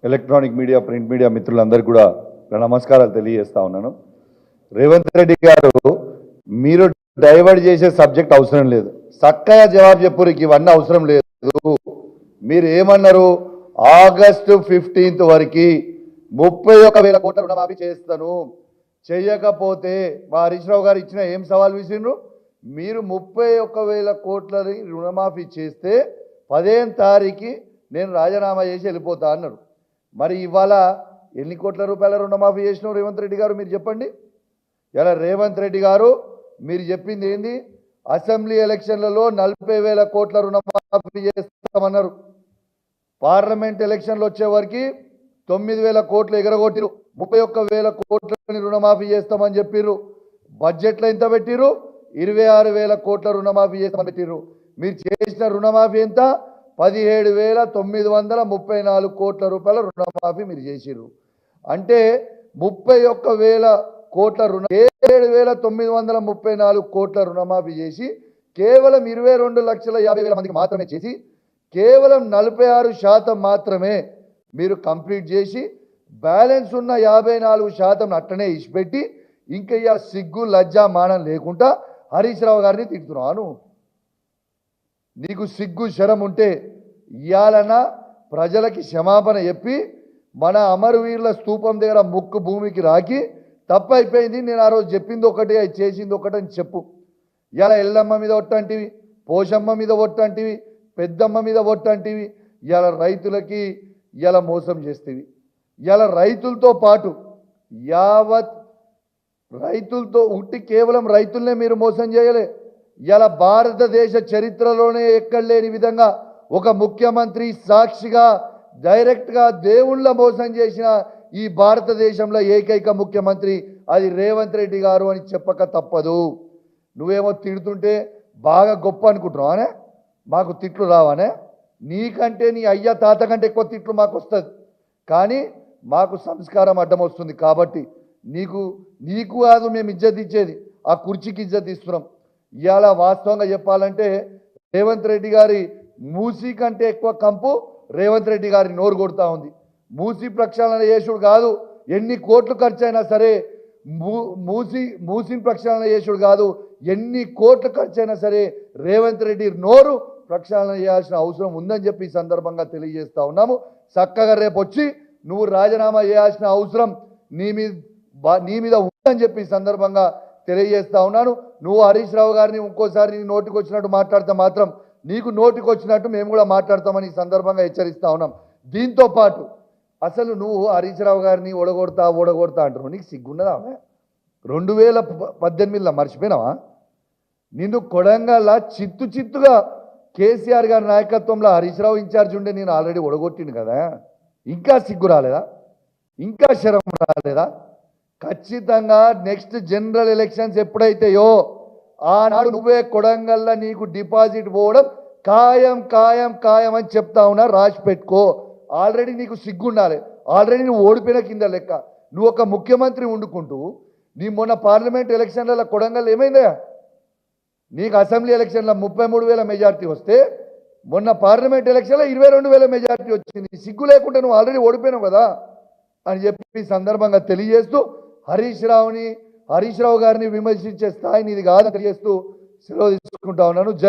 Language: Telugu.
ఎలక్ట్రానిక్ మీడియా ప్రింట్ మీడియా మిత్రులందరికీ కూడా నమస్కారాలు తెలియజేస్తా ఉన్నాను. రేవంత్ రెడ్డి గారు మీరు డైవర్ట్ చేసే సబ్జెక్ట్ అవసరం లేదు, చక్కగా జవాబు చెప్పురు. ఇవన్నీ అవసరం లేదు. మీరు ఏమన్నారు? ఆగస్టు 15 వరకు 31,000 కోట్ల రుణమాఫీ చేస్తాను, చేయకపోతే మా హరీష్ రావు గారు ఇచ్చిన ఏం సవాల్ విసిరు? మీరు 31,000 కోట్లని రుణమాఫీ చేస్తే 15వ తారీఖు నేను రాజీనామా చేసి వెళ్ళిపోతా అన్నారు. మరి ఇవాళ ఎన్ని కోట్ల రూపాయల రుణమాఫీ చేసినావు రేవంత్ రెడ్డి గారు? మీరు చెప్పండి. ఇలా రేవంత్ రెడ్డి గారు మీరు చెప్పింది ఏంది? అసెంబ్లీ ఎలక్షన్లలో 40,000 కోట్ల రుణమాఫీ చేస్తామన్నారు. పార్లమెంట్ ఎలక్షన్లు వచ్చే వరకు 9,000 కోట్లు ఎగరగొట్టిరు. 31,000 కోట్లని రుణమాఫీ చేస్తామని చెప్పిర్రు. బడ్జెట్లో ఎంత పెట్టిరు? 26,000 కోట్ల రుణమాఫీ చేస్తామని పెట్టిర్రు. మీరు చేసిన రుణమాఫీ ఎంత? 17,934 కోట్ల రూపాయల రుణమాఫీ మీరు చేసిర్రు. అంటే 31,000 కోట్ల 7,934 కోట్ల రుణమాఫీ చేసి కేవలం 22,50,000 మందికి మాత్రమే చేసి కేవలం 46% మాత్రమే మీరు కంప్లీట్ చేసి బ్యాలెన్స్ ఉన్న 54% అట్టనే ఇచ్చిపెట్టి ఇంకా ఇక సిగ్గు లజ్జా మానం లేకుండా హరీష్ రావు గారిని తిడుతున్నాను. నీకు సిగ్గు శరం ఉంటే ఇయాలన ప్రజలకి క్షమాపణ చెప్పి మన అమరవీరుల స్తూపం దగ్గర ముక్కు భూమికి రాకి తప్పైపోయింది, నేను ఆ రోజు చెప్పింది ఒకటి అది చేసింది ఒకటి అని చెప్పు. ఇలా ఎల్లమ్మ మీద ఒట్టంటివి, పోషమ్మ మీద ఒట్టంటివి, పెద్దమ్మ మీద ఒట్టంటివి. ఇలా రైతులకి ఇలా మోసం చేస్తేవి. ఇలా రైతులతో పాటు యావత్ రైతులతో ఉట్టి కేవలం రైతులనే మీరు మోసం చేయలే. ఇలా భారతదేశ చరిత్రలోనే ఎక్కడ లేని విధంగా ఒక ముఖ్యమంత్రి సాక్షిగా డైరెక్ట్గా దేవుళ్ళ మోసం చేసిన ఈ భారతదేశంలో ఏకైక ముఖ్యమంత్రి అది రేవంత్ రెడ్డి గారు అని చెప్పక తప్పదు. నువ్వేమో తిడుతుంటే బాగా గొప్ప అనుకుంటున్నావానే, మాకు తిట్లు రావానే? నీకంటే నీ అయ్య తాత కంటే ఎక్కువ తిట్లు మాకు వస్తుంది, కానీ మాకు సంస్కారం అడ్డం వస్తుంది. కాబట్టి నీకు కాదు మేము ఇజ్జత్ ఇచ్చేది, ఆ కుర్చీకి ఇజ్జత్ ఇస్తున్నాం. ఇవాళ వాస్తవంగా చెప్పాలంటే రేవంత్ రెడ్డి గారి మూసీ కంటే ఎక్కువ కంపు రేవంత్ రెడ్డి గారి నోరు కొడుతూ ఉంది. మూసీ ప్రక్షాళన చేసుడు కాదు, ఎన్ని కోట్లు ఖర్చు అయినా సరే మూసీ ప్రక్షాళన చేసుడు కాదు, ఎన్ని కోట్లు ఖర్చు అయినా సరే రేవంత్ రెడ్డి నోరు ప్రక్షాళన చేయాల్సిన అవసరం ఉందని చెప్పి ఈ సందర్భంగా తెలియజేస్తా ఉన్నాము. చక్కగా రేపు వచ్చి నువ్వు రాజీనామా చేయాల్సిన అవసరం నీ మీద ఉందని చెప్పి ఈ సందర్భంగా తెలియజేస్తా ఉన్నాను. నువ్వు హరీష్ రావు గారిని ఇంకోసారి నీ నోటికి వచ్చినట్టు మాట్లాడితే మాత్రం నీకు నోటికి వచ్చినట్టు మేము కూడా మాట్లాడతామని ఈ సందర్భంగా హెచ్చరిస్తా ఉన్నాం. దీంతో పాటు అసలు నువ్వు హరీష్ రావు గారిని ఓడగొడతా అంటున్నావు, నీకు సిగ్గున్నదా? 2018లో మర్చిపోయినావా? నిన్ను కొడంగల్లా చిత్తుగా కేసీఆర్ గారి నాయకత్వంలో హరీష్ రావు ఇన్ఛార్జ్ ఉండే నేను ఆల్రెడీ ఓడగొట్టిండు కదా. ఇంకా సిగ్గు రాలేదా? ఇంకా శరం రాలేదా? ఖచ్చితంగా నెక్స్ట్ జనరల్ ఎలక్షన్స్ ఎప్పుడైతాయో ఆనాడు నువ్వే కొడంగల్లా నీకు డిపాజిట్ పోవడం ఖాయం అని చెప్తా ఉన్నా, రాసి పెట్టుకో. ఆల్రెడీ నీకు సిగ్గుండాలి, ఆల్రెడీ నువ్వు ఓడిపోయిన కింద లెక్క. నువ్వు ఒక ముఖ్యమంత్రి వండుకుంటూ నీ మొన్న పార్లమెంట్ ఎలక్షన్లలో కొడంగల్ ఏమైందా? నీకు అసెంబ్లీ ఎలక్షన్లో 33,000 మెజార్టీ వస్తే మొన్న పార్లమెంట్ ఎలక్షన్లో 22,000 మెజార్టీ వచ్చింది. సిగ్గు లేకుండా నువ్వు ఆల్రెడీ ఓడిపోయినావు కదా అని చెప్పి సందర్భంగా తెలియజేస్తూ హరీష్ రావు గారిని విమర్శించే స్థాయి నీది కాదని తెలియజేస్తూ సెలవు తీసుకుంటా ఉన్నాను.